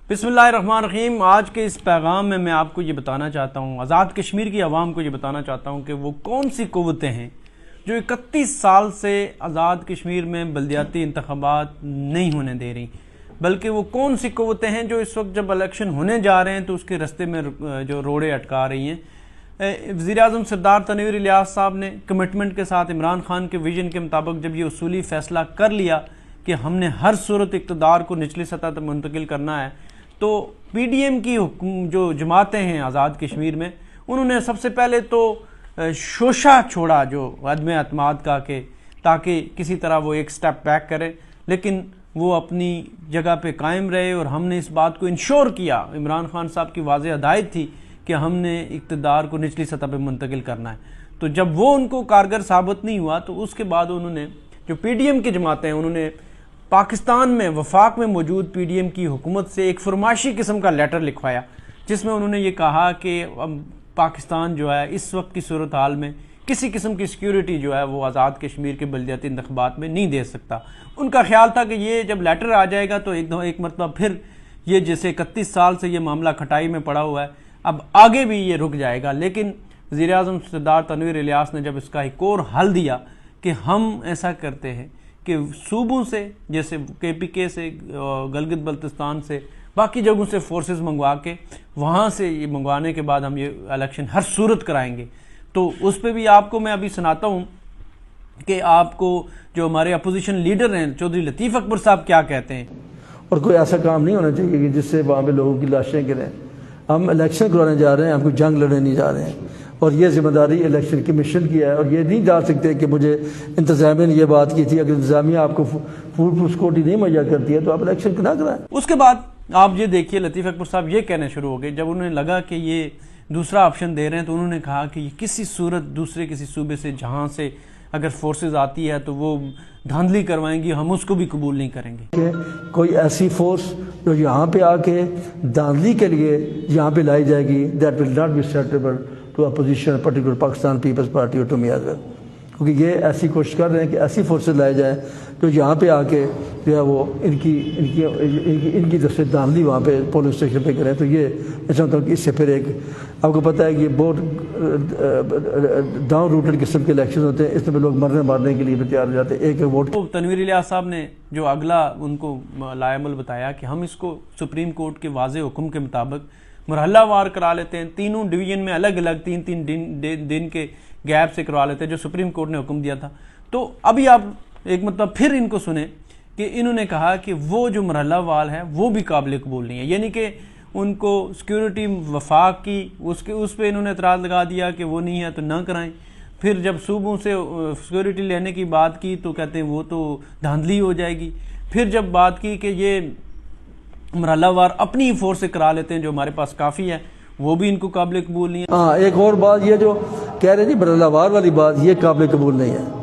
बिस्मिल्लाहिर्रहमानिर्रहीम। आज के इस पैगाम में मैं आपको ये बताना चाहता हूँ, आज़ाद कश्मीर की आवाम को ये बताना चाहता हूँ कि वो कौन सी क़ुव्वतें हैं जो 31 साल से आज़ाद कश्मीर में बल्दियाती इंतख़ाबात नहीं होने दे रही, बल्कि वो कौन सी क़ुव्वतें हैं जो इस वक्त जब इलेक्शन होने जा रहे हैं तो उसके रास्ते में जो रोड़े अटका रही हैं। वज़ीर-ए-आज़म सरदार तनवीर इलियास साहब ने कमिटमेंट के साथ इमरान खान के विजन के मुताबिक जब ये उसूली फ़ैसला कर लिया कि हमने हर सूरत इक़्तिदार को निचली सतह तक मुंतकिल करना है, तो PDM की जो जमातें हैं आज़ाद कश्मीर में, उन्होंने सबसे पहले तो शोशा छोड़ा जो अदम अतमाद का, के ताकि किसी तरह वो एक स्टेप बैक करे, लेकिन वो अपनी जगह पे कायम रहे। और हमने इस बात को इंश्योर किया, इमरान खान साहब की वाज़ेह हदायत थी कि हमने इक़्तिदार को निचली सतह पे मुंतकिल करना है। तो जब वो उनको कारगर साबित नहीं हुआ तो उसके बाद उन्होंने जो PDM की जमातें हैं, उन्होंने पाकिस्तान में वफाक में मौजूद PDM की हुकूमत से एक फरमाइशी किस्म का लेटर लिखवाया, जिसमें उन्होंने ये कहा कि अब पाकिस्तान जो है इस वक्त की सूरत हाल में किसी किस्म की सिक्योरिटी जो है वो आज़ाद कश्मीर के बल्दियाती इंतख़ाबात में नहीं दे सकता। उनका ख्याल था कि ये जब लेटर आ जाएगा तो एक मरतबा फिर ये जैसे 31 साल से ये मामला खटाई में पड़ा हुआ है, अब आगे भी ये रुक जाएगा। लेकिन वज़ीर-ए-आज़म सरदार तनवीर इलियास ने जब इसका एक और हल दिया कि हम ऐसा करते हैं कि सूबों से, जैसे KPK से, गलगित बल्तिस्तान से, बाकी जगहों से फोर्सेस मंगवा के वहाँ से ये मंगवाने के बाद हम ये इलेक्शन हर सूरत कराएंगे। तो उस पर भी आपको मैं अभी सुनाता हूँ कि आपको जो हमारे अपोजिशन लीडर हैं चौधरी लतीफ़ अकबर साहब क्या कहते हैं। और कोई ऐसा काम नहीं होना चाहिए कि जिससे वहाँ पे लोगों की लाशें गिरें। हम इलेक्शन करवाने जा रहे हैं, हम कोई जंग लड़ने नहीं जा रहे हैं, और ये जिम्मेदारी इलेक्शन कमीशन की है। और ये नहीं जा सकते कि मुझे इंतज़ामिया ने ये बात की थी, अगर इंतज़ामिया आपको फूल सिक्योरिटी नहीं मुहैया करती है तो आप इलेक्शन ना कराएं। उसके बाद आप ये देखिए, लतीफ़ अकबर साहब ये कहने शुरू हो गए, जब उन्हें लगा कि ये दूसरा ऑप्शन दे रहे हैं तो उन्होंने कहा कि ये किसी सूरत दूसरे किसी सूबे से जहाँ से अगर फोर्सेस आती है तो वो धांधली करवाएंगी, हम उसको भी कबूल नहीं करेंगे। कि कोई ऐसी फोर्स जो यहाँ पे आके धांधली के लिए यहाँ पे लाई जाएगी, that will not be acceptable to opposition, particular Pakistan peoples party और टू मी एज वेल। क्योंकि ये ऐसी कोशिश कर रहे हैं कि ऐसी फोर्सेस लाए जाएँ जो यहाँ पे आके जो है वो इनकी दस्ते धांधली वहाँ पे पोलिंग स्टेशन पे करें। तो ये मैं चाहता हूँ कि इससे फिर एक, आपको पता है कि ये बहुत डाउन रूटेड किस्म के इलेक्शन होते हैं, इसमें लोग मारने के लिए भी तैयार हो जाते हैं। एक वोट तो तनवीर इलियास साहब ने जो अगला उनको लाएमल बताया कि हम इसको सुप्रीम कोर्ट के वाज़े हुक्म के मुताबिक मरहलावार करा लेते हैं, तीनों डिवीज़न में अलग अलग तीन दिन के गैप से करवा लेते हैं जो सुप्रीम कोर्ट ने हुक्म दिया था। तो अभी आप एक मतलब फिर इनको सुने कि इन्होंने कहा कि वो जो मरहलावार है वो भी काबिल कबूल नहीं है, यानी कि उनको सिक्योरिटी वफाक की उस पर इन्होंने एतराज़ लगा दिया कि वो नहीं है तो ना कराएं। फिर जब सूबों से सिक्योरिटी लेने की बात की तो कहते हैं वो तो धांधली हो जाएगी। फिर जब बात की कि ये मरहलावार अपनी ही फोर्स से करा लेते हैं जो हमारे पास काफ़ी है, वो भी इनको काबिल कबूल नहीं है। हाँ, एक और बात ये जो कह रहे जी मरहलावार वाली बात, ये काबिल कबूल नहीं है।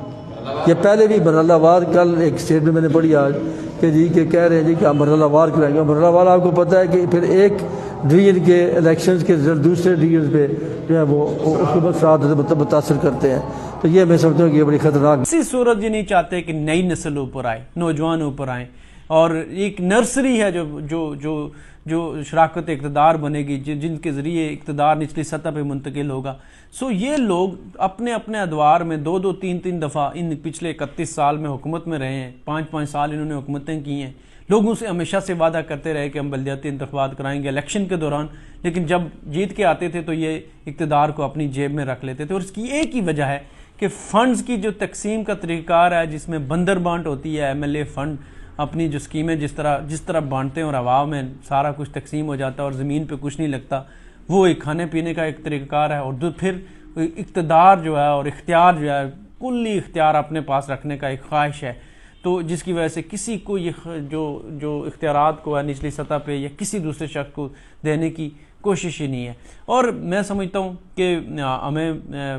ये पहले भी मरहलावार, कल एक स्टेटमेंट मैंने पढ़ी आज कि जी के कह रहे हैं जी कि आप मरहलावार कराएंगे। मरहलावार आपको पता है कि फिर एक डिवीजन के इलेक्शंस के रिजल्ट दूसरे डिवीजन पे जो है वो उसके बाद साथ मुतासर करते हैं। तो ये मैं समझता हूँ कि ये बड़ी खतरनाक। किसी सूरत ये नहीं चाहते कि नई नस्ल ऊपर आए, नौजवान ऊपर आए, और एक नर्सरी है जो शराकत इक़्तिदार बनेगी, जिनके ज़रिए इक़्तिदार निचली सतह पे मुंतकिल होगा। सो ये लोग अपने अपने अदवार में दो तीन दफ़ा इन पिछले 31 साल में हुकूमत में रहे हैं, 5 साल इन्होंने हुकूमतें की हैं, लोगों से हमेशा से वादा करते रहे कि हम बल्दियाती इंतख़ाबात कराएंगे इलेक्शन के दौरान, लेकिन जब जीत के आते थे तो ये इक़्तिदार को अपनी जेब में रख लेते थे। और इसकी एक ही वजह है कि फ़ंड्स की जो तकसीम का तरीक़ाकार है, जिसमें बंदर बांट होती है, MLA फ़ंड अपनी जो स्कीमें जिस तरह बांटते हैं और हवा में सारा कुछ तकसीम हो जाता है और ज़मीन पे कुछ नहीं लगता, वो एक खाने पीने का एक तरीक़ाकार है। और फिर इक़्तिदार जो है और इख्तियार जो है, कुल्ली इख्तियार अपने पास रखने का एक ख्वाहिश है, तो जिसकी वजह से किसी को ये जो इख्तियारात को है निचली सतह पे या किसी दूसरे शख्स को देने की कोशिश ही नहीं है। और मैं समझता हूँ कि हमें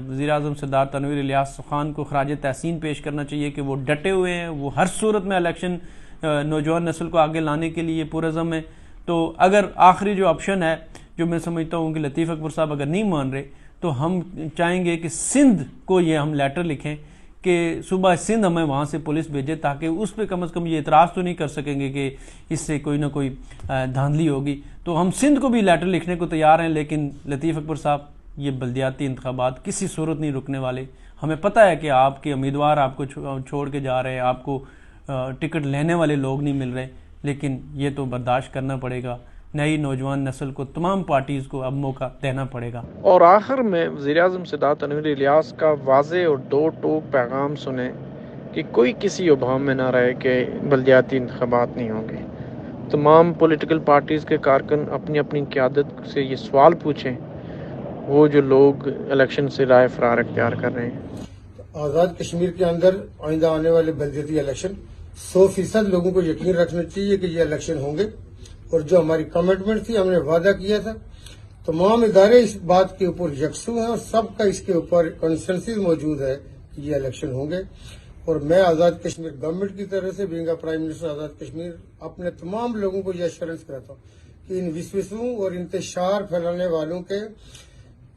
वज़ीर-ए-आज़म सरदार तनवीर इलियास खान को खराज तहसीन पेश करना चाहिए कि वो डटे हुए हैं, वो हर सूरत में इलेक्शन नौजवान नस्ल को आगे लाने के लिए पुरज़म है। तो अगर आखिरी जो ऑप्शन है, जो मैं समझता हूँ कि लतीफ़ अकबर साहब अगर नहीं मान रहे, तो हम चाहेंगे कि सिंध को ये हम लेटर लिखें کہ صوبہ سندھ ہمیں وہاں سے پولیس بھیجے تاکہ اس پہ کم از کم یہ اعتراض تو نہیں کر سکیں گے کہ اس سے کوئی نہ کوئی دھاندلی ہوگی. تو ہم سندھ کو بھی لیٹر لکھنے کو تیار ہیں, لیکن لطیف اکبر صاحب یہ بلدیاتی انتخابات کسی صورت نہیں رکنے والے. ہمیں پتہ ہے کہ آپ کے امیدوار آپ کو چھوڑ کے جا رہے ہیں, آپ کو ٹکٹ لینے والے لوگ نہیں مل رہے, لیکن یہ تو برداشت کرنا پڑے گا. نئی نوجوان نسل کو, تمام پارٹیز کو اب موقع دینا پڑے گا. اور آخر میں وزیراعظم سعادت انور الیاس کا واضح اور دو ٹوک پیغام سنیں کہ کوئی کسی ابہام میں نہ رہے کہ بلدیاتی انتخابات نہیں ہوں گے. تمام پولیٹیکل پارٹیز کے کارکن اپنی اپنی قیادت سے یہ سوال پوچھیں, وہ جو لوگ الیکشن سے رائے فرار اختیار کر رہے ہیں. آزاد کشمیر کے اندر آئندہ آنے والے بلدیاتی الیکشن 100% لوگوں کو یقین رکھنا چاہیے کہ یہ الیکشن ہوں گے, اور جو ہماری کمٹمنٹ تھی, ہم نے وعدہ کیا تھا, تمام ادارے اس بات کے اوپر یکسو ہیں اور سب کا اس کے اوپر کنسنسس موجود ہے کہ یہ الیکشن ہوں گے. اور میں آزاد کشمیر گورنمنٹ کی طرف سے بینگا پرائم منسٹر آزاد کشمیر اپنے تمام لوگوں کو یہ ایشورنس کراتا ہوں کہ ان وسوسوں اور انتشار پھیلانے والوں کے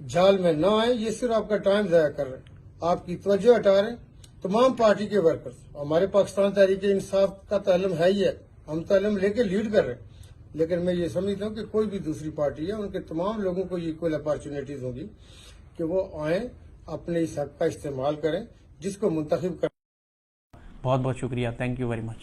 جال میں نہ آئیں. یہ صرف آپ کا ٹائم ضائع کر رہے ہیں, آپ کی توجہ ہٹا رہے ہیں. تمام پارٹی کے ورکرز, ہمارے پاکستان تحریک انصاف کا تو علم ہے ہی ہے, ہم تو علم لے کے لیڈ کر رہے ہیں, لیکن میں یہ سمجھتا ہوں کہ کوئی بھی دوسری پارٹی ہے, ان کے تمام لوگوں کو یہ ایکول اپارچونیٹیز ہوگی کہ وہ آئیں, اپنے اس حق کا استعمال کریں جس کو منتخب کریں. بہت بہت شکریہ. Thank you very much.